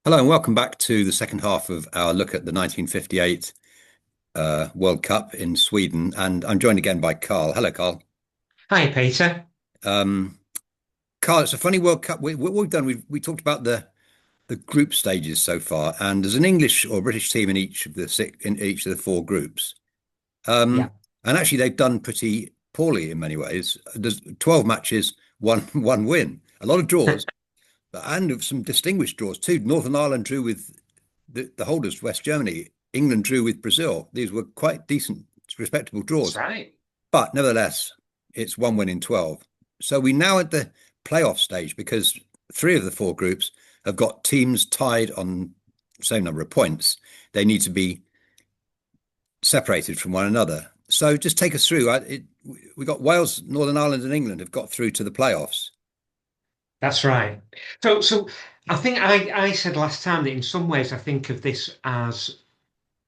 Hello and welcome back to the second half of our look at the 1958 World Cup in Sweden. And I'm joined again by Karl. Hello, Karl. Hi, Peter. Um, Karl, it's a funny World Cup. What we've done, we talked about the group stages so far, and there's an English or British team in each of the four groups. Yeah, And actually, they've done pretty poorly in many ways. There's 12 matches, one win, a lot of draws, and some distinguished draws too. Northern Ireland drew with the holders, West Germany. England drew with Brazil. These were quite decent, respectable that's draws. right. But nevertheless, it's one win in 12. So we now at the playoff stage because three of the four groups have got teams tied on the same number of points. They need to be separated from one another. So just take us through. We got Wales, Northern Ireland, and England have got through to the playoffs. That's right. So I think I said last time that in some ways I think of this as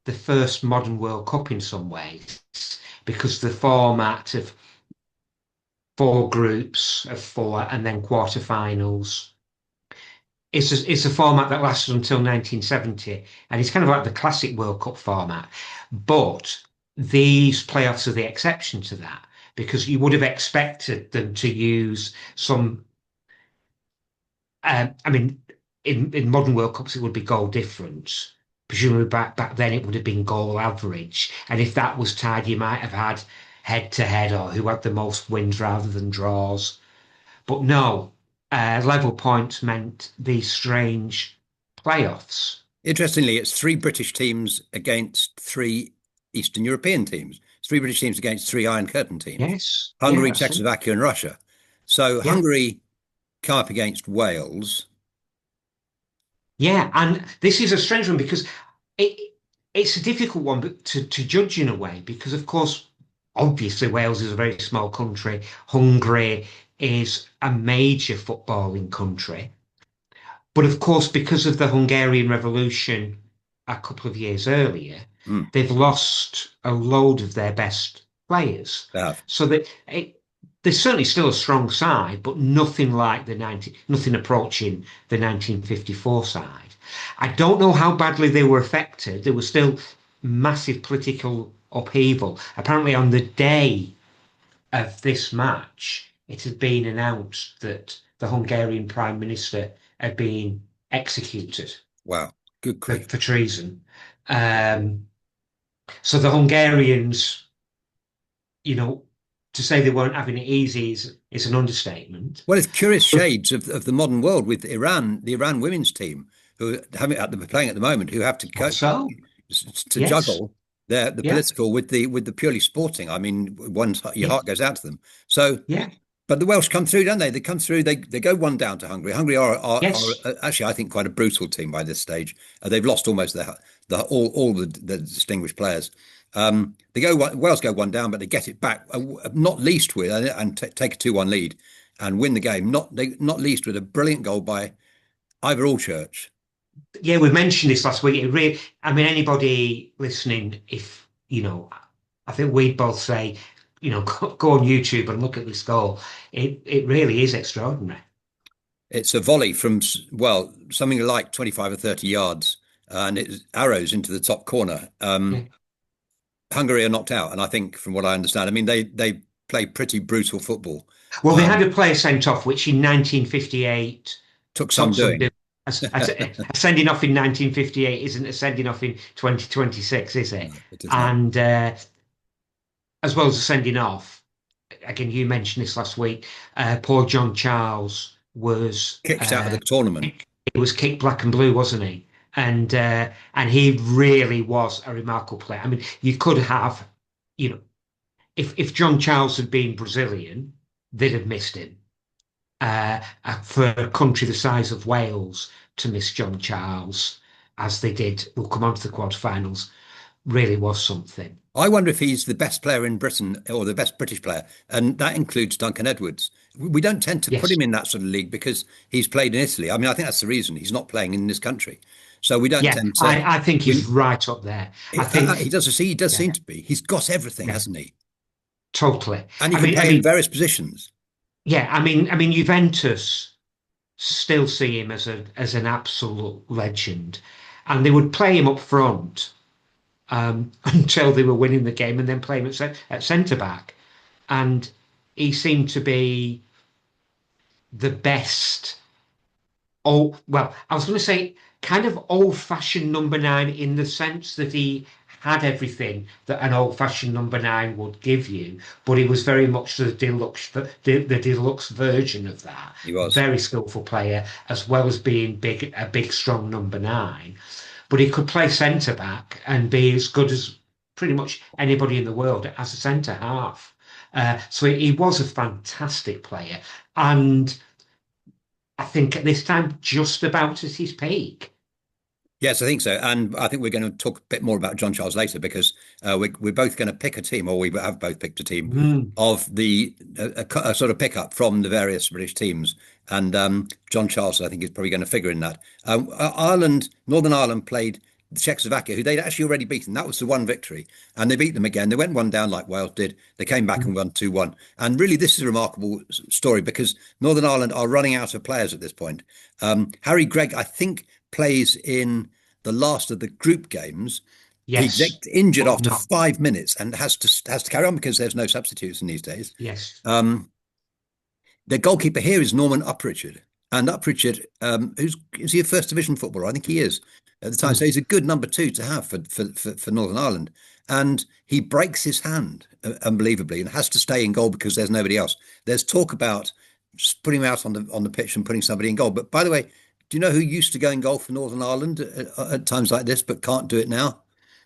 the first modern World Cup in some ways, because the format of four groups of four and then quarterfinals is a format that lasted until 1970, and it's kind of like the classic World Cup format. But these playoffs are the exception to that because you would have expected them to use some. I mean, in modern World Cups, it would be goal difference. Presumably back then it would have been goal average. And if that was tied, you might have had head to head or who had the most wins rather than draws. But no, level points meant these strange playoffs. Interestingly, it's three British teams against three Eastern European teams. It's three British teams against three Iron Curtain teams. Yes. Yeah, Hungary, that's it. Czechoslovakia, and Russia. So Yeah. Hungary come up against Wales. Yeah. And this is a strange one because it it's a difficult one to judge in a way, because of course, obviously Wales is a very small country. Hungary is a major footballing country. But of course, because of the Hungarian Revolution a couple of years earlier, Mm, they've lost a load of their best players. they have. So that there's certainly still a strong side, but nothing like nothing approaching the 1954 side. I don't know how badly they were affected. There was still massive political upheaval. Apparently, on the day of this match, it had been announced that the Hungarian Prime Minister had been executed Wow. Good grief. for treason. Um, so the Hungarians, you know, to say they weren't having it easy is an understatement. Well, it's curious But shades of the modern world with Iran, the Iran women's team, who having at the playing at the moment, who have to so, to yes, juggle the yeah, political with the purely sporting. I mean, your yeah, heart goes out to them. So yeah, but the Welsh come through, don't they? They come through. They go one down to Hungary. Hungary are yes, actually, I think, quite a brutal team by this stage. They've lost almost all the distinguished players. Wales go one down, but they get it back, not least with and take a 2-1 lead and win the game. Not least with a brilliant goal by Ivor Allchurch. yeah. We mentioned this last week. It really, I mean, anybody listening, if you know, I think we'd both say, go on YouTube and look at this goal. It really is extraordinary. It's a volley from something like 25 or 30 yards, and it's arrows into the top corner. Yeah. Hungary are knocked out, and I think, from what I understand, I mean they play pretty brutal football. Well, they had Um, a player sent off, which in 1958 took some took some doing. do. A sending off in 1958 isn't a sending off in 2026, is it? No, it is not. And as well as a sending off, again, you mentioned this last week. Poor John Charles was Kicked out of the tournament. he was kicked black and blue, wasn't he? And he really was a remarkable player. I mean, you could have, you know, if John Charles had been Brazilian, they'd have missed him. For a country the size of Wales to miss John Charles as they did, we'll come on to the quarterfinals, really was something. I wonder if he's the best player in Britain or the best British player, and that includes Duncan Edwards. We don't tend to put Yes. him in that sort of league because he's played in Italy. I mean, I think that's the reason he's not playing in this country. So we don't Yeah, tend to. I think he's We, right up there. I he think, does. He does yeah, seem to be. He's got everything, yeah, hasn't he? totally. And he I can mean, I play in mean, various positions. yeah, I mean, Juventus. still see him as an absolute legend, and they would play him up front until they were winning the game, and then play him at centre back, and he seemed to be the best. Oh, well, I was going to say kind of old-fashioned number nine in the sense that he had everything that an old-fashioned number nine would give you, but he was very much the deluxe version of that. He was. Very skillful player, as well as being a big, strong number nine. But he could play centre back and be as good as pretty much anybody in the world as a centre half. So he was a fantastic player, and I think at this time just about at his peak. Yes, I think so. And I think we're going to talk a bit more about John Charles later because we're both going to pick a team, or we have both picked a team Mm. of a sort of pickup from the various British teams. And John Charles, I think, is probably going to figure in that. Northern Ireland played Czechoslovakia, who they'd actually already beaten. That was the one victory. And they beat them again. They went one down like Wales did. They came back and won 2-1. And really, this is a remarkable story because Northern Ireland are running out of players at this point. Harry Gregg, I think, plays in the last of the group games. He's Yes, injured but after not. 5 minutes and has to carry on because there's no substitutes in these days. Yes. The goalkeeper here is Norman Upprichard, and Upprichard, is he a first division footballer? I think he is at the time. So Mm. he's a good number two to have for Northern Ireland, and he breaks his hand unbelievably and has to stay in goal because there's nobody else. There's talk about putting him out on the pitch and putting somebody in goal. But by the way, do you know who used to go in goal for Northern Ireland at times like this, but can't do it now?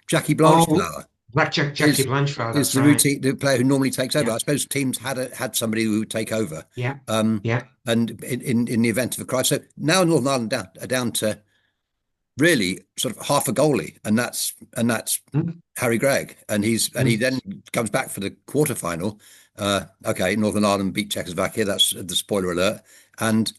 Jackie Oh, Blanchflower Jackie is Blanchard, is that's the right. routine the player who normally takes over. Yeah, I suppose teams had somebody who would take over, yeah, um, yeah. and in the event of a crisis. So now Northern Ireland are down to really sort of half a goalie, and that's Mm. Harry Gregg, and he Mm. then comes back for the quarterfinal. Okay, Northern Ireland beat Czechoslovakia. That's the spoiler alert, and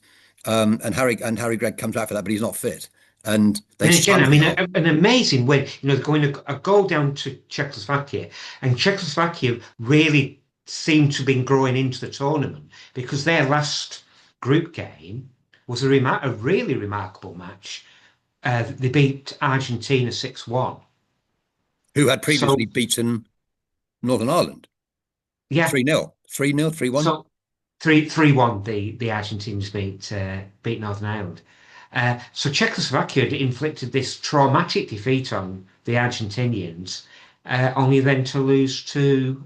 Harry Gregg comes back for that, but he's not fit, and they And again, I struggle. mean, an amazing win. Going a goal down to Czechoslovakia, and Czechoslovakia really seemed to have been growing into the tournament because their last group game was a really remarkable match. They beat Argentina 6-1. Who had previously So beaten Northern Ireland yeah, 3-0, 3-0, 3-1. so 3-1. The Argentines beat Northern Ireland. So Czechoslovakia had inflicted this traumatic defeat on the Argentinians, only then to lose to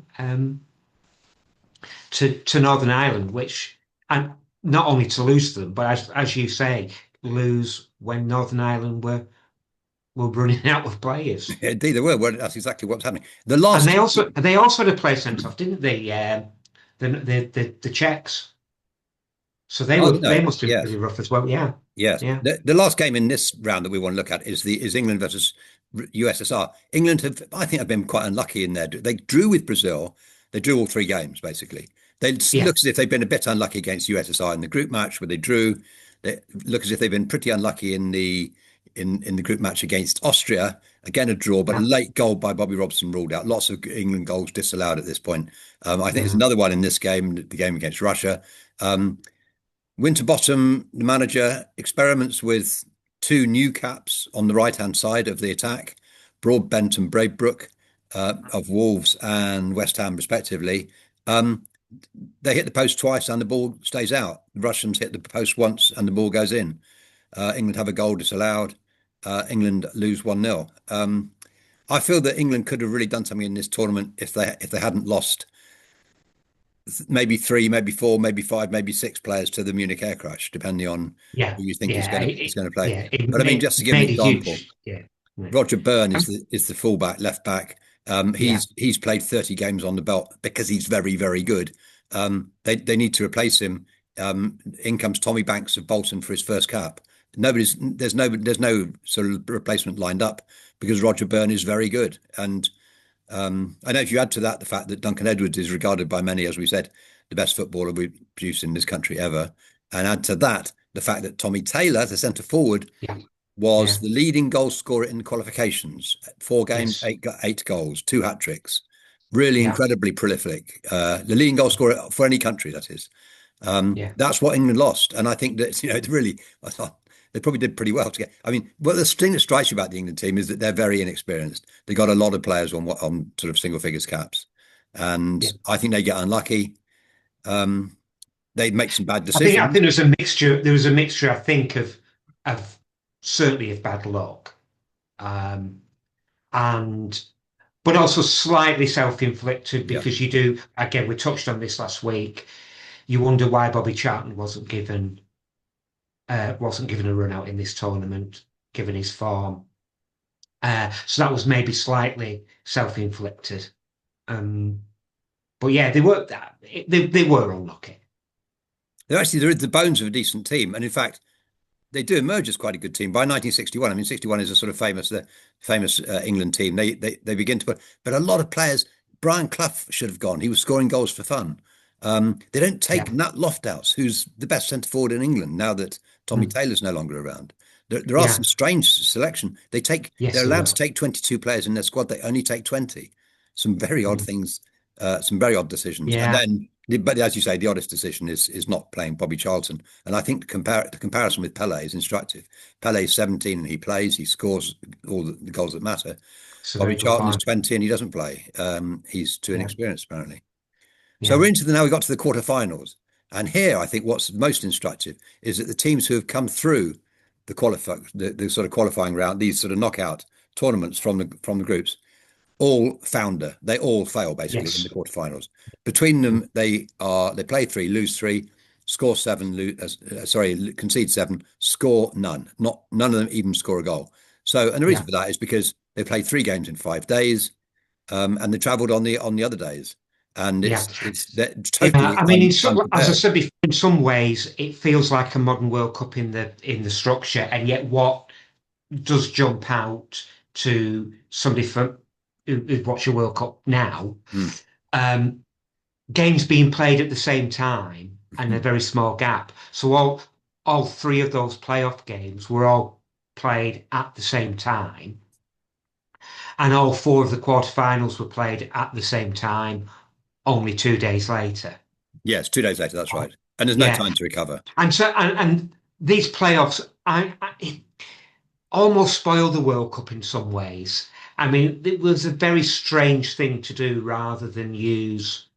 Northern Ireland, which and not only to lose to them, but as you say, lose when Northern Ireland were running out of players. Indeed, they were. Well, that's exactly what's happening. The And last, they also had a player sent off, didn't they? The Czechs. So oh they no, must have been yes, pretty rough as well. Yeah, yes. yeah, The last game in this round that we want to look at is England versus USSR. England I think, have been quite unlucky in there. They drew with Brazil. They drew all three games basically. They yeah, look as if they've been a bit unlucky against USSR in the group match where they drew. They look as if they've been pretty unlucky in the group match against Austria. Again, a draw, but a yeah. late goal by Bobby Robson ruled out. Lots of England goals disallowed at this point. I think there's Mm. another one in this game, the game against Russia. Um, Winterbottom, the manager, experiments with two new caps on the right-hand side of the attack, Broadbent and Braybrooke, of Wolves and West Ham, respectively. Um, they hit the post twice and the ball stays out. The Russians hit the post once and the ball goes in. England have a goal disallowed. England lose 1-0. I feel that England could have really done something in this tournament if they hadn't lost maybe three, maybe four, maybe five, maybe six players to the Munich air crash, depending on Yeah, who you think is yeah, going to play. yeah. It But I mean, just to give an made a example, huge, yeah. Yeah. Roger Byrne is Um, the fullback, left back. yeah, He's played 30 games on the belt because he's very, very good. They need to replace him. In comes Tommy Banks of Bolton for his first cap. There's no sort of replacement lined up because Roger Byrne is very good. And I know if you add to that the fact that Duncan Edwards is regarded by many, as we said, the best footballer we've produced in this country ever, and add to that the fact that Tommy Taylor, the centre forward, yeah, was yeah. the leading goal scorer in qualifications. 4 games, Yes, eight goals, two hat tricks. Really yeah. incredibly prolific. The leading goal scorer for any country, that is. Yeah. That's what England lost, and I think that it really, I thought they probably did pretty well to get. I mean, well, the thing that strikes you about the England team is that they're very inexperienced. They got a lot of players on sort of single figures caps, and Yeah. I think they get unlucky. Um, they make some bad I think decisions. there was a mixture. There was a mixture, I think, of certainly of bad luck, um, and but also slightly self-inflicted Yeah, because you do. Again, we touched on this last week. You wonder why Bobby Charlton wasn't given a run out in this tournament, given his form. So that was maybe slightly self-inflicted. Um, but yeah, they were unlucky. they're the bones of a decent team, and in fact, they do emerge as quite a good team by 1961. I mean, 61 is a sort of famous England team. They begin to put, but a lot of players. Brian Clough should have gone. He was scoring goals for fun. They don't Yeah. take Nat Lofthouse, who's the best centre forward in England now that Tommy Mm. Taylor's no longer around. There are some Yeah. strange selection. They're Yes, they allowed to were. take 22 players in their squad. They only take 20. Some very odd Mm. things, some very odd decisions. And Yeah. then, but as you say, the oddest decision is not playing Bobby Charlton. And I think the comparison with Pele is instructive. Pele's 17 and he plays, he scores all the goals that matter. It's a Bobby very good Charlton is point. 20 and he doesn't play. He's too Yeah. inexperienced, apparently. So Yeah. now we got to the quarterfinals. And here, I think what's most instructive is that the teams who have come through the sort of qualifying round, these sort of knockout tournaments from the groups, all founder. They all fail basically in the Yes. quarterfinals. Between them, they play three, lose three, score seven, concede seven, score none. Not none of them even score a goal. So, and the reason Yeah. for that is because they played 3 games in 5 days, and they travelled on the other days, and Yeah. it's they're Yeah. totally I mean, as I unprepared. said before, in some ways, it feels like a modern World Cup in the structure, and yet what does jump out to somebody who'd watch a World Cup now, Mm. um, games being played at the same time and a very small gap. So all three of those playoff games were all played at the same time, and all four of the quarterfinals were played at the same time, only 2 days later. Yes, 2 days later. That's right, and there's no Yeah, time to recover. and these playoffs, it almost spoiled the World Cup in some ways. I mean, it was a very strange thing to do rather than use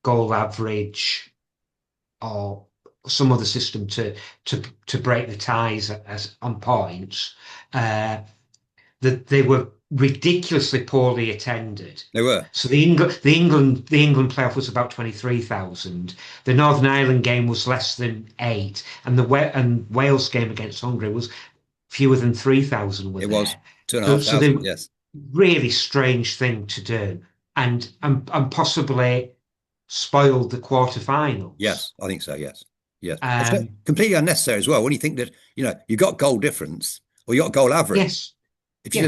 goal average or some other system to break the ties as on points. Uh, that they were ridiculously poorly attended. They were. So the England playoff was about 23,000. The Northern Ireland game was less than 8, and and Wales game against Hungary was fewer than 3,000 were It was there. two and a So half so they thousand. Yes, really strange thing to do, and possibly spoiled the quarterfinals. yes, I think so. Yes, yes. It's Um, completely unnecessary as well when you think that you've got goal difference or you got goal average. yes, If you yeah.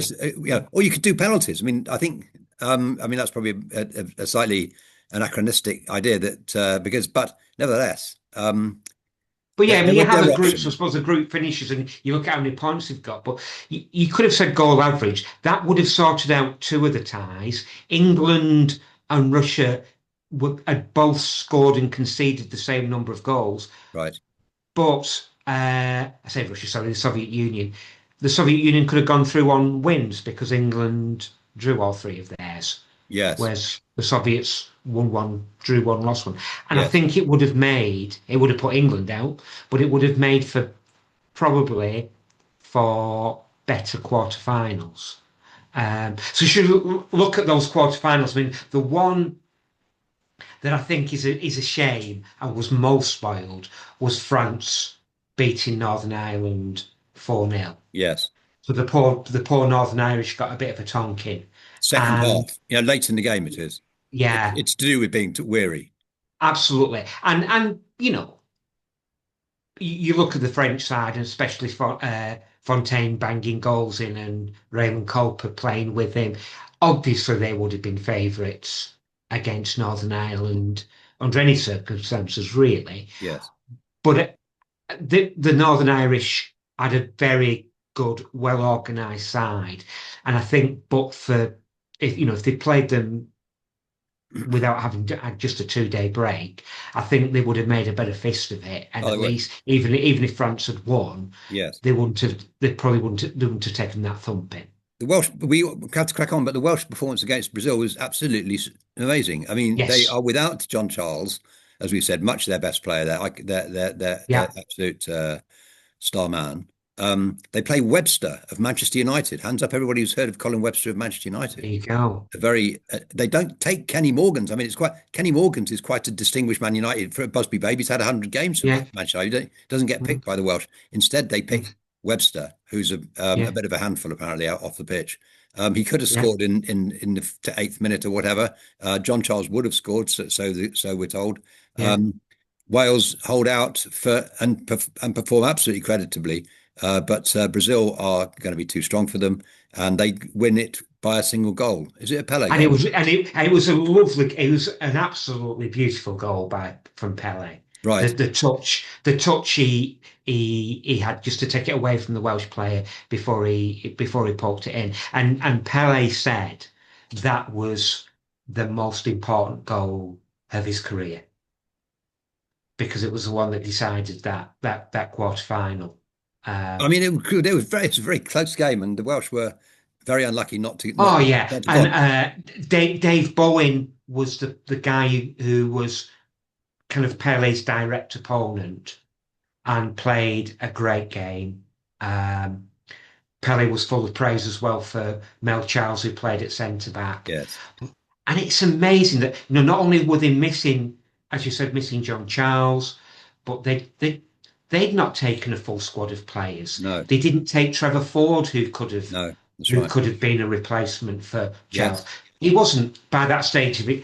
just or you could do penalties. I mean, I think I mean that's probably a slightly anachronistic idea that but nevertheless, But yeah, there, I there mean, were you have there a were group, so I options. suppose the group finishes and you look at how many points they've got. But you could have said goal average. That would have sorted out two of the ties. England and Russia had both scored and conceded the same number of goals. Right. But I say Russia, sorry, the Soviet Union. The Soviet Union could have gone through on wins because England drew all three of theirs, Yes. whereas the Soviets won one, drew one, lost one. And I Yes. think it would have put England out, but it would have made for probably for better quarterfinals. So you should look at those quarterfinals. I mean, the one that I think is a shame and was most spoiled was France beating Northern Ireland 4-0. Yes. So the poor Northern Irish got a bit of a tonking. Second And half. Late in the game it is. yeah, It's to do with being weary. absolutely. And you look at the French side, and especially for Fontaine banging goals in and Raymond Culper playing with him. Obviously, they would have been favourites against Northern Ireland under any circumstances, really. Yes. But the Northern Irish had a very good, well organised side, and I think, but for if they played them without having had just a 2 day break, I think they would have made a better fist of it. And Oh, they at would. least, even if France had won, Yes. they probably wouldn't have taken that thumping. The Welsh, we have to crack on, but the Welsh performance against Brazil was absolutely amazing. I mean, they Yes. are without John Charles, as we said, much their best player. They're Yeah. absolute star man. They play Webster of Manchester United. Hands up, everybody who's heard of Colin Webster of Manchester United. There you go. They don't take Kenny Morgan's. I mean, Kenny Morgan's is quite a distinguished Man United for Busby Baby's had 100 games for Yeah. Manchester United. Doesn't get Mm, picked by the Welsh. Instead, they mm, pick Webster, who's a yeah. bit of a handful apparently out off the pitch. He could have Yeah. scored in the eighth minute or whatever. John Charles would have scored, so we're told. Yeah. Wales hold out and perform absolutely creditably, but Brazil are going to be too strong for them, and they win it by a single goal. Is it a Pele And it goal? was and it was a lovely, it was an absolutely beautiful goal by from Pele. The Right. the touch the touch he had just to take it away from the Welsh player before he poked it in. And Pele said that was the most important goal of his career because it was the one that decided that quarter final. I mean, it was a very close game, and the Welsh were very unlucky Oh yeah, not to go and on. Dave Bowen was the guy who was kind of Pele's direct opponent and played a great game. Um, Pele was full of praise as well for Mel Charles, who played at centre back. Yes. And it's amazing that not only were they missing, as you said, missing John Charles, but they'd not taken a full squad of players. No. They didn't take Trevor Ford, No. That's who right. could have been a replacement for Charles. Yes. He wasn't by that stage of it.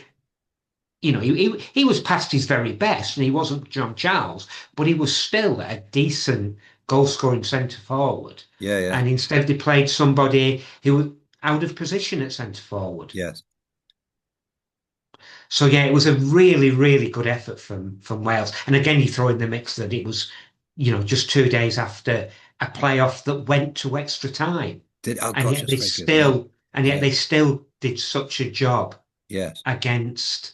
He was past his very best, and he wasn't John Charles, but he was still a decent goal scoring centre forward. Yeah. Yeah. And instead, they played somebody who was out of position at centre forward. Yes. So yeah, it was a really, really good effort from Wales. And again, you throw in the mix that it was, just 2 days after a playoff that went to extra time, Oh and gosh, yet that's very good. Yeah. they Yes. still did such a job Yes. against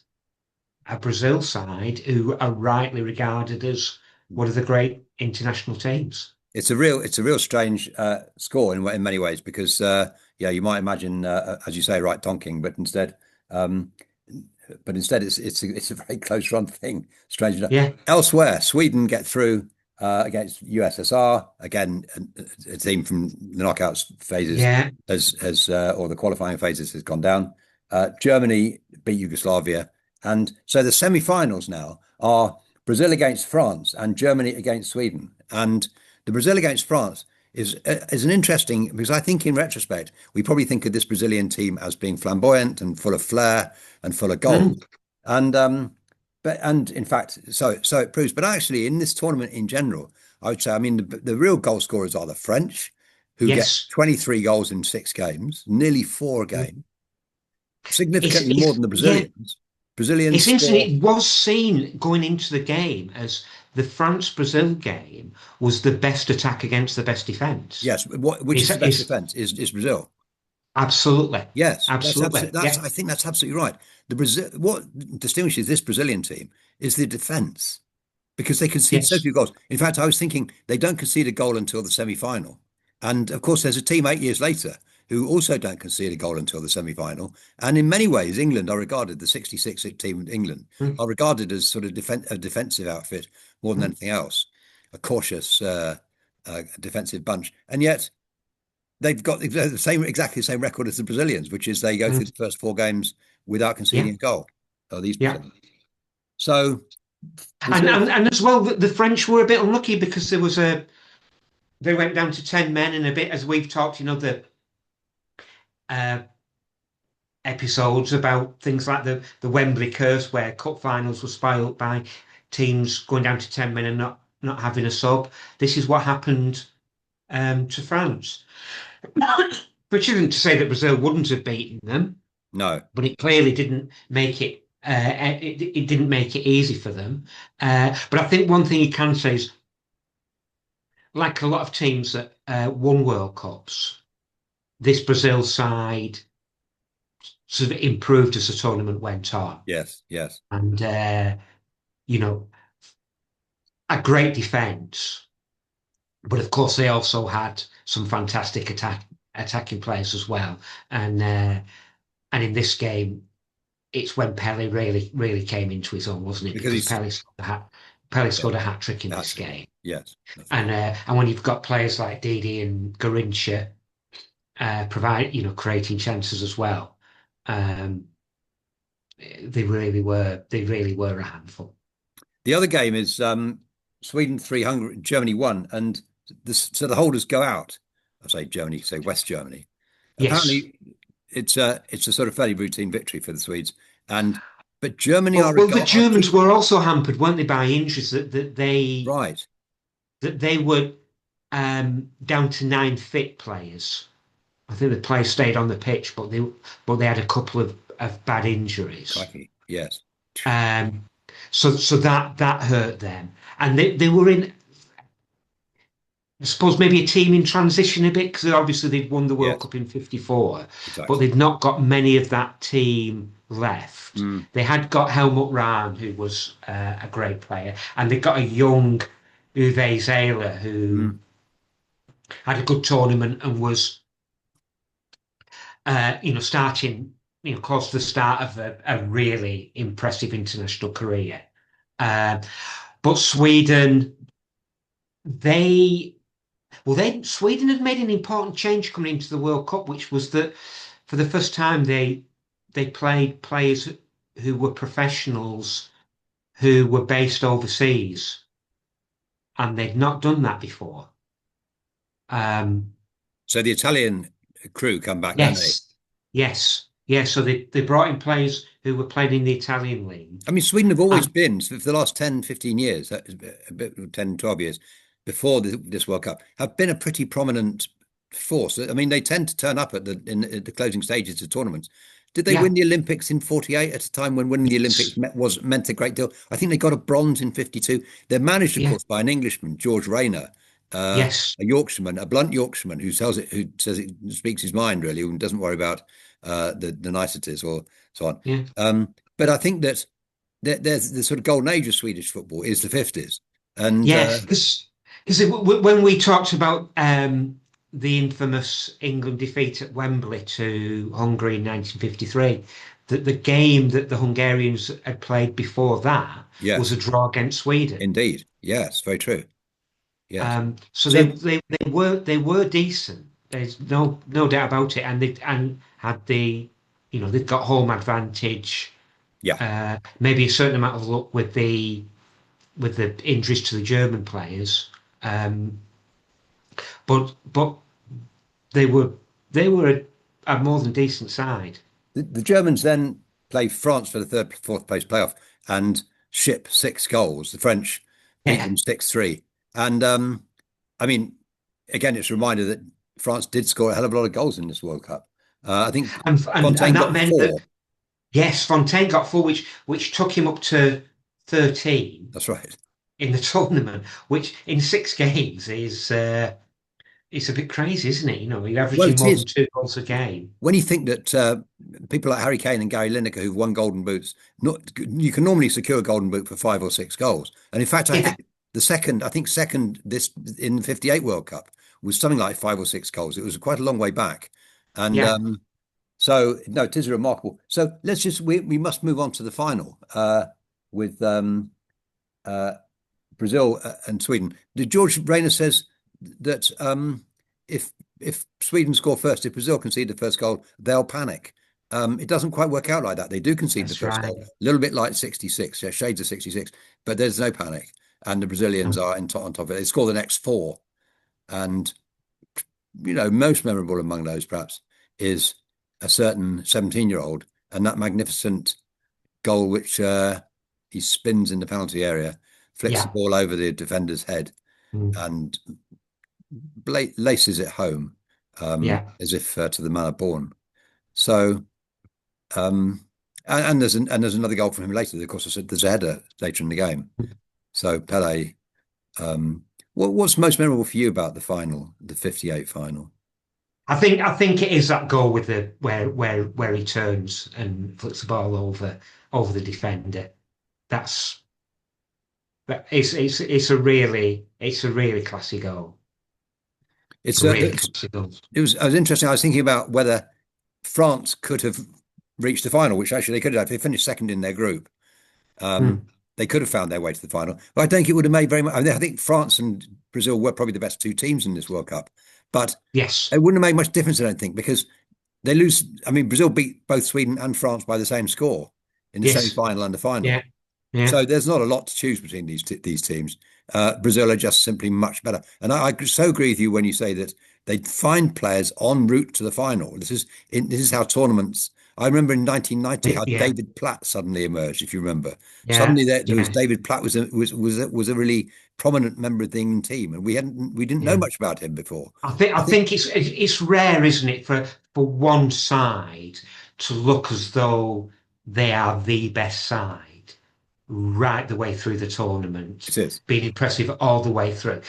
a Brazil side who are rightly regarded as one of the great international teams. It's a real strange score in many ways because yeah, you might imagine as you say, right, donking, um, but instead it's a very close run thing. Strange enough. Yeah, Elsewhere, Sweden get through against USSR again. A team from the knockouts phases yeah, has or the qualifying phases has gone down. Germany beat Yugoslavia, and so the semi-finals now are Brazil against France and Germany against Sweden. And the Brazil against France is an interesting because I think in retrospect we probably think of this Brazilian team as being flamboyant and full of flair and full of goals. mm, And and in fact, so it proves. But actually, in this tournament in general, I would say, I mean, the real goal scorers are the French, who get yes. 23 goals in 6 games, nearly four a Mm. game, significantly more It's than the yeah, Brazilians. Brazilians it's interesting. score, It was seen going into the game as the France-Brazil game was the best attack against the best defense. yes, which is the best It's defense is Brazil. absolutely, Yes, that's absolutely, absolutely. yeah, I think that's absolutely right. The Brazil, what distinguishes this Brazilian team is the defense because they concede so yes, few goals. In fact, I was thinking they don't concede a goal until the semi-final, and of course, there's a team 8 years later who also don't concede a goal until the semi-final. And in many ways, England are regarded the '66 team of England mm, are regarded as sort of a defensive outfit more than mm, anything else, a cautious defensive bunch, and yet they've got exactly the same record as the Brazilians, which is they go through mm, the first 4 games without yeah, conceding a goal. Oh, these yeah. Brazilians. So And, Brazil, and and as well, the French were a bit unlucky because they went down to 10 men and a bit as we've talked, uh, episodes about things like the Wembley curse, where cup finals were spoiled by teams going down to 10 men and not having a sub. This is what happened to France, which isn't to say that Brazil wouldn't have beaten them, no, but it clearly didn't make it. It didn't make it easy for them. But I think one thing you can say is, like a lot of teams that won World Cups, this Brazil side sort of improved as the tournament went on. Yes, yes. And, you know, a great defence. But of course, they also had some fantastic attacking players as well. And in this game, it's when Pele really came into his own, wasn't it? Because Because he's Pele yeah, scored a hat trick in this hat-trick. game. Yes, that's right. And when you've got players like Didi and Garincha creating chances as well, um, they really were a handful. The other game is Sweden 3, Hungary, Germany 1, and so the holders go out. I say Germany, say West Germany. Yes. Apparently, it's a sort of fairly routine victory for the Swedes, and but Germany Well, the are Germans key. were also hampered, weren't they, by injuries Right. that they were down to 9 fit players. I think the players stayed on the pitch, but they had a couple of bad injuries. Crikey. Yes. Um, so that hurt them, and they were in. I suppose maybe a team in transition a bit because obviously they'd won the World Yes. Cup in '54, but Exactly. they'd not got many of that team left. Mm, They had got Helmut Rahn, who was a great player, and they got a young Uwe Zähler who mm. had a good tournament and was, starting, close to the start of a really impressive international career. Uh, but they Sweden had made an important change coming into the World Cup, which was that for the first time they played players who were professionals who were based overseas, and they'd not done that before. Um, So the Italian crew come back, don't they? yes, yes. So they brought in players who were playing in the Italian league. I mean, Sweden have always Um, been, for the last 10, 15 years, that is a bit 10, 12 years before this World Cup, have been a pretty prominent force. I mean, they tend to turn up at the closing stages of tournaments. Did they win yeah, the Olympics in 48 at a time when winning the Olympics yes, meant a great deal? I think they got a bronze in 52. They're managed, of yeah, course, by an Englishman, George Rayner, yes, a Yorkshireman, a blunt Yorkshireman who says it speaks his mind really, and doesn't worry about the niceties or so on. yeah. But I think that there's the sort of golden age of Swedish football is the 50s. And Yes, because when we talked about the infamous England defeat at Wembley to Hungary in 1953, that the game that the Hungarians had played before that was yes, a draw against Sweden. indeed. Yes, very true. Yes. So So, they were decent. There's no doubt about it, and they had they've got home advantage. yeah, Maybe a certain amount of luck with the injuries to the German players. Um, but they were a more than decent side. the Germans then play France for the third, fourth place playoff and ship 6 goals. The French beat Yeah, them 6-3. And I mean, again, it's a reminder that France did score a hell of a lot of goals in this World Cup. I think and Fontaine that got meant that four. yes, Fontaine got four, which took him up to 13 That's right. in the tournament, which in 6 games is it's a bit crazy, isn't it? He's Well, averaging it more than is. 2 goals a game. When you think that people like Harry Kane and Gary Lineker, who've won Golden Boots, you can normally secure a Golden Boot for 5 or 6 goals. And in fact, I Yeah, think second this in the 58 World Cup was something like 5 or 6 goals. It was quite a long way back. And yeah. so, no, it is remarkable. So we must move on to the final with uh, Brazil and Sweden. George Rayner says that if Sweden score first, if Brazil concede the first goal, they'll panic. It doesn't quite work out like that. They do concede the That's first right. goal, a little bit like 66, yeah, shades of 66, but there's no panic. And the Brazilians are on top of it. They score the next four. And, most memorable among those perhaps is a certain 17-year-old and that magnificent goal which he spins in the penalty area, flicks the Yeah, ball over the defender's head, mm, and laces it home yeah, as if to the manner born. So, um, and there's another goal from him later. Of course, I said there's a header later in the game. So Pele. What's most memorable for you about the final, the 58 final? I think it is that goal with the where he turns and flicks the ball over the defender. That's it's a really classy goal. It's A really classy goal. I was interesting. I was thinking about whether France could have reached the final, which actually they could have. If they finished second in their group, um, Mm. they could have found their way to the final. But I don't think it would have made very much. I mean, I think France and Brazil were probably the best two teams in this World Cup, but Yes. it wouldn't have made much difference, I don't think, because they lose. I mean, Brazil beat both Sweden and France by the same score in the Yes. semi-final and the final. Yeah. Yeah. So there's not a lot to choose between these teams. Brazil are just simply much better, and I so agree with you when you say that they find players en route to the final. This is how tournaments. I remember in 1990 how Yeah. David Platt suddenly emerged. If you remember, Yeah. suddenly there was Yeah. David Platt was a really prominent member of the England team, and we didn't know Yeah. much about him before. I think I I think think it's rare, isn't it, for one side to look as though they are the best side right the way through the tournament, it is. being impressive all the way through.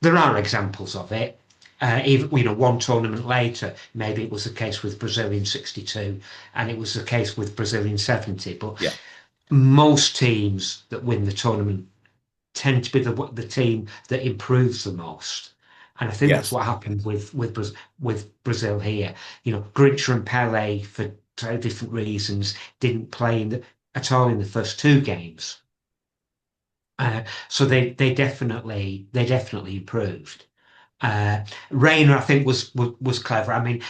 There are examples of it. Even one tournament later, maybe it was the case with Brazil in '62, and it was the case with Brazil in '70. But Yeah. most teams that win the tournament tend to be the team that improves the most. And I think that's Yes. what happened with Brazil here. Grincha and Pele, for different reasons, didn't play at all in the first two games. So they definitely improved. Reina, I think, was clever. I mean,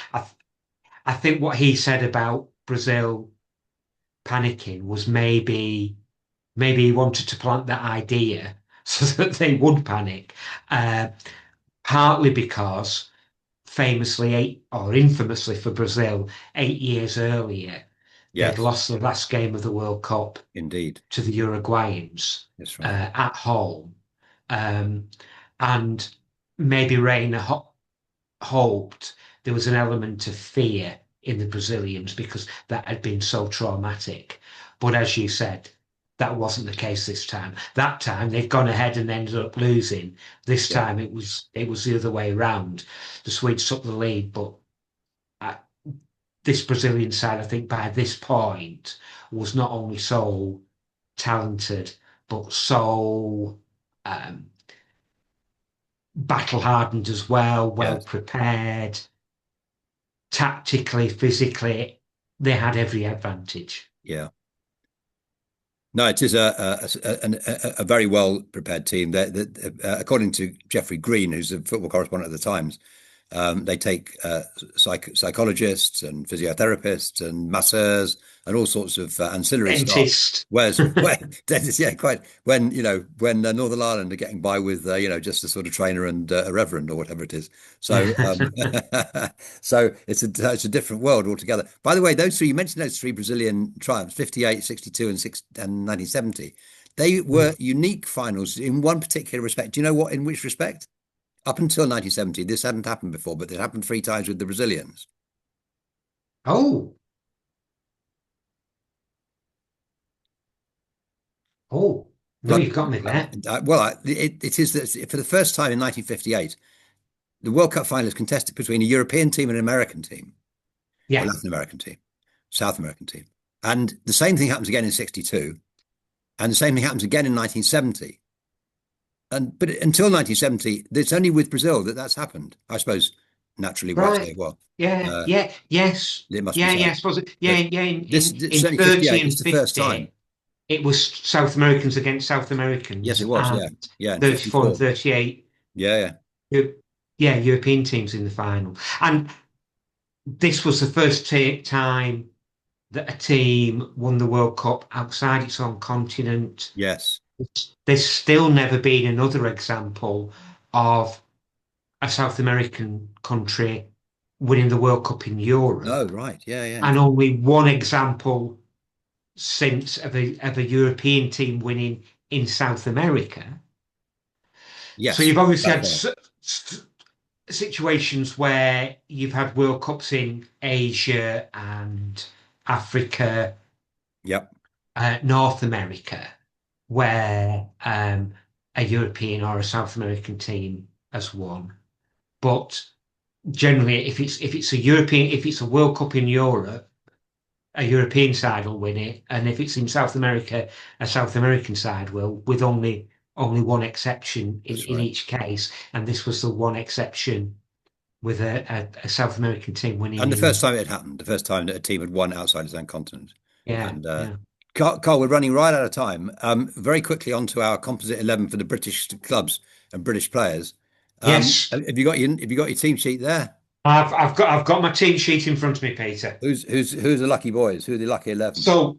I think what he said about Brazil panicking was maybe he wanted to plant that idea so that they would panic. Uh, Partly because famously or infamously for Brazil, 8 years earlier, they'd Yes. lost the last game of the World Cup Indeed. to the Uruguayans That's right. at home. Um, and maybe Reina hoped there was an element of fear in the Brazilians because that had been so traumatic. But as you said, that wasn't the case this time. That time they'd gone ahead and ended up losing. This Yeah. time it was the other way around. The Swedes took the lead, but uh, this Brazilian side, I think, by this point, was not only so talented but so um, battle hardened as well, well Yes. prepared tactically, physically, they had every advantage. Yeah. No, it is a very well prepared team. According to Jeffrey Green, who's a football correspondent at the Times, they take psychologists and physiotherapists and masseurs and all sorts of ancillary staff. Dentist. Whereas, dentists, yeah, quite when Northern Ireland are getting by with just a sort of trainer and a reverend or whatever it is. So so it's a different world altogether. By the way, those three you mentioned, those three Brazilian triumphs, 58, 62, and 1970, they were unique finals in one particular respect. Do you know what? In which respect? Up until 1970, this hadn't happened before, but it happened three times with the Brazilians. Oh, oh, no, But you've got me there. it is that for the first time in 1958, the World Cup final is contested between a European team and an American team, or Yeah, Latin American team, South American team. And the same thing happens again in 62, and the same thing happens again in 1970. But until 1970, it's only with Brazil that that's happened. I suppose naturally, why say, right. well, Yeah, uh, yeah, yes, it must be yeah, yeah. I so. suppose yeah, But yeah. In this in in certainly 30 58 is and the first time. 50, it was South Americans against South Yes, it Americans, was. and Yeah. Yeah. In 34 and 54. 38, Yeah. Yeah. Yeah, European teams in the final. And this was the first time that a team won the World Cup outside its own continent. Yes. There's still never been another example of a South American country winning the World Cup in Oh, Europe, right. Yeah. Yeah. and only one example since of a European team winning in South America. So Yes. you've obviously That's had right. situations where you've had World Cups in Asia and Africa, Yep. North America, where a European or a South American team has won. But generally, if it's a World Cup in Europe, a European side will win it, and if it's in South America, a South American side will, with only one exception That's in right. each case, and this was the one exception with a South American team winning And the first in. time it happened, the first time that a team had won outside its own continent. Yeah, And yeah. Carl, we're running right out of time. Very quickly onto our composite 11 for the British clubs and British players. Yes, Have you got your team sheet there? I've got my team sheet in front of me, Peter. Who's the lucky boys? Who are the lucky 11? So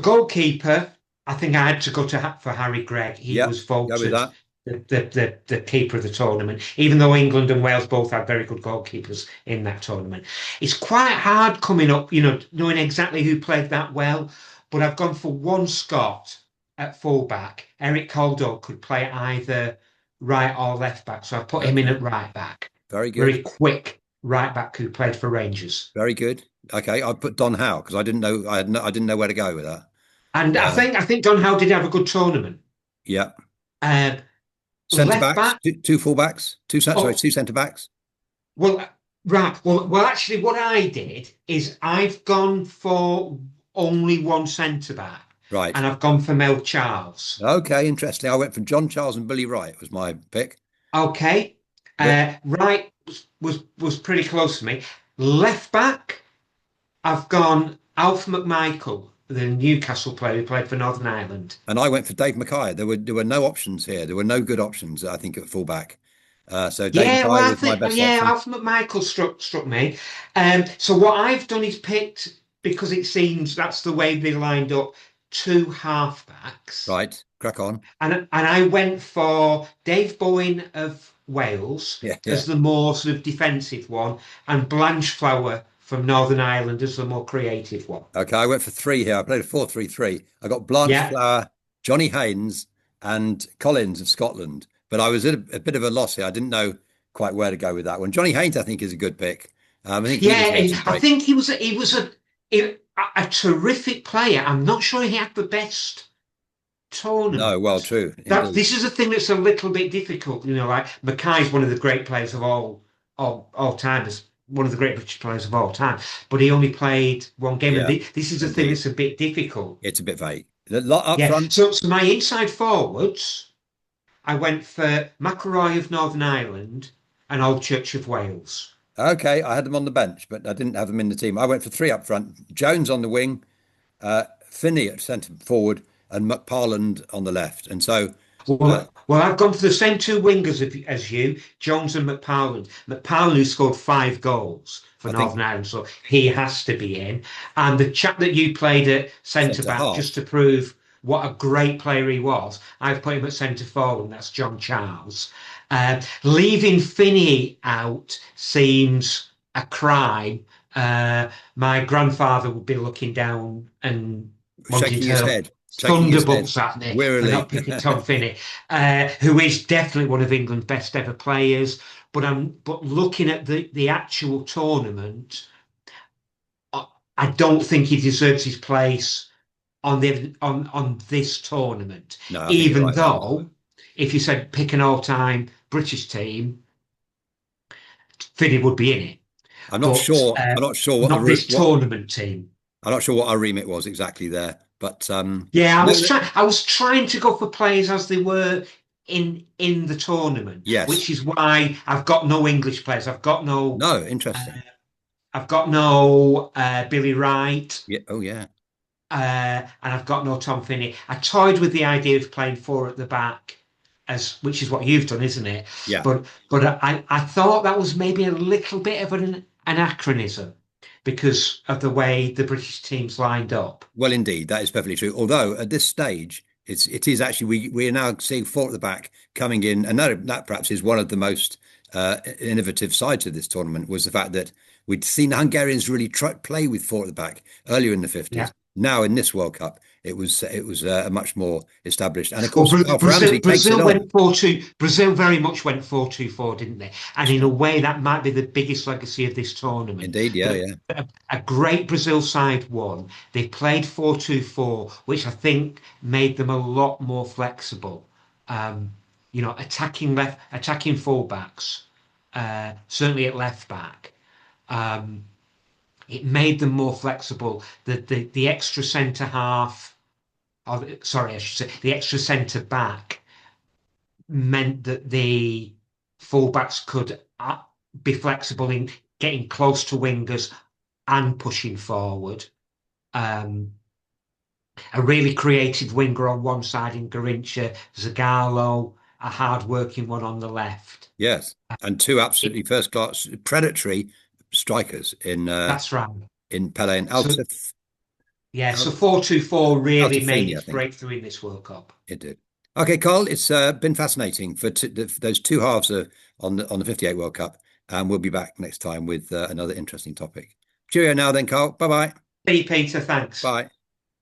goalkeeper, I think I had to go for Harry Gregg. He Yep, was go with voted that. the keeper of the tournament, even though England and Wales both had very good goalkeepers in that tournament. It's quite hard coming up, knowing exactly who played that well. But I've gone for one Scot at fullback. Eric Caldo could play either right or left back, so I put him in Okay, at right back. very good, Very quick right back who played for Rangers. very good. Okay, I put Don Howe because I didn't know I didn't know where to go with that. And I think Don Howe did have a good tournament. Yeah, Uh, centre left backs, back. two full backs, Oh, two centre backs. well, right. Well, actually, what I did is I've gone for only one centre back, Right. and I've gone for Mel Charles. Okay, interesting. I went for John Charles and Billy Wright was my pick. Okay. But Right was pretty close to me. Left back, I've gone Alf McMichael, the Newcastle player who played for Northern Ireland. and I went for Dave Mackay. There were no options here. There were no good options, I think, at fullback. So Dave Yeah, Mackay well, I was my think best yeah, option. Alf McMichael struck me. So what I've done is picked because it seems that's the way they lined up two halfbacks, Right, crack on. and I went for Dave Bowen of Wales Yeah, yeah. as the more sort of defensive one, and Blanchflower from Northern Ireland as the more creative one. Okay, I went for three here. I played a 4-3-3. I got Blanche Yeah. Flower, Johnny Haynes, and Collins of Scotland. But I was at a bit of a loss here. I didn't know quite where to go with that one. Johnny Haynes, I think, is a good pick. I think he Yeah, deserves and a I break. think he was a terrific player. I'm not sure he had the best No, well, tournament. true, That indeed. this is a thing that's a little bit difficult. Like Mackay's one of the great players of all time, is one of the great British players of all time. But he only played one game, and Yeah, this is a thing indeed. that's a bit difficult. It's a bit vague. The lot up Yeah. front. So my inside forwards, I went for McElroy of Northern Ireland and Old Church of Wales. Okay, I had them on the bench, but I didn't have them in the team. I went for three up front. Jones on the wing, Finney at centre forward, and McParland on the left. And so uh, Well, I've gone for the same two wingers as you, Jones and McParland. McParland, who scored 5 goals for I think Northern Ireland, so he has to be in. And the chap that you played at centre centre back, half. just to prove what a great player he was, I've put him at centre forward, and that's John Charles. Leaving Finney out seems a crime. My grandfather would be looking down and wanting Shaking to his hurl head, shaking his head thunderbolts at me for wearily. not picking Tom Finney, who is definitely one of England's best ever players. But looking at the actual tournament, I, I don't think he deserves his place on this tournament. No, I think you're Even right there. though, if you said pick an all-time British team, Finney would be in it, I'm not but sure. I'm not sure not this tournament team. I'm not sure what our remit was exactly there. But Yeah, I no, was trying. I was trying to go for players as they were in the tournament, yes, which is why I've got no English players. no, Uh, interesting. I've got no Billy Wright, Yeah. Oh, yeah. and I've got no Tom Finney. I toyed with the idea of playing four at the back, as which is what you've done, isn't it? Yeah. But I thought that was maybe a little bit of an anachronism because of the way the British teams lined up. Well, indeed, that is perfectly true. Although at this stage, it is actually we are now seeing four at the back coming in, and that perhaps is one of the most innovative sides of this tournament was the fact that we'd seen the Hungarians really play with four at the back earlier in the Yeah. 50s. Now in this World Cup, it was a much more established, and of Well, course, Alf Brazil, Ramsey takes it Brazil on. went 4-2. Brazil very much went 4-2-4, didn't they? And That's in a right. way, that might be the biggest legacy of this tournament. Indeed, yeah, That yeah. a great Brazil side won. They played 4-2-4, which I think made them a lot more flexible. Attacking fullbacks, certainly at left back. Um, it made them more flexible. The extra centre half, or, sorry, I should say, the extra centre back meant that the fullbacks could be flexible in getting close to wingers and pushing forward. Um, a really creative winger on one side in Garincha, Zagallo, a hard-working one on the left. Yes, and two It, absolutely first-class predatory strikers that's right. in Pele and So Altaf yeah, so Al 4-2-4 really made Altafini, I its think breakthrough in this World Cup. it did. Okay, Carl, it's been fascinating for those two halves on the 58 World Cup, and we'll be back next time with another interesting topic. Cheerio now, then, Carl. Bye-bye. Hey, Peter, thanks. Bye.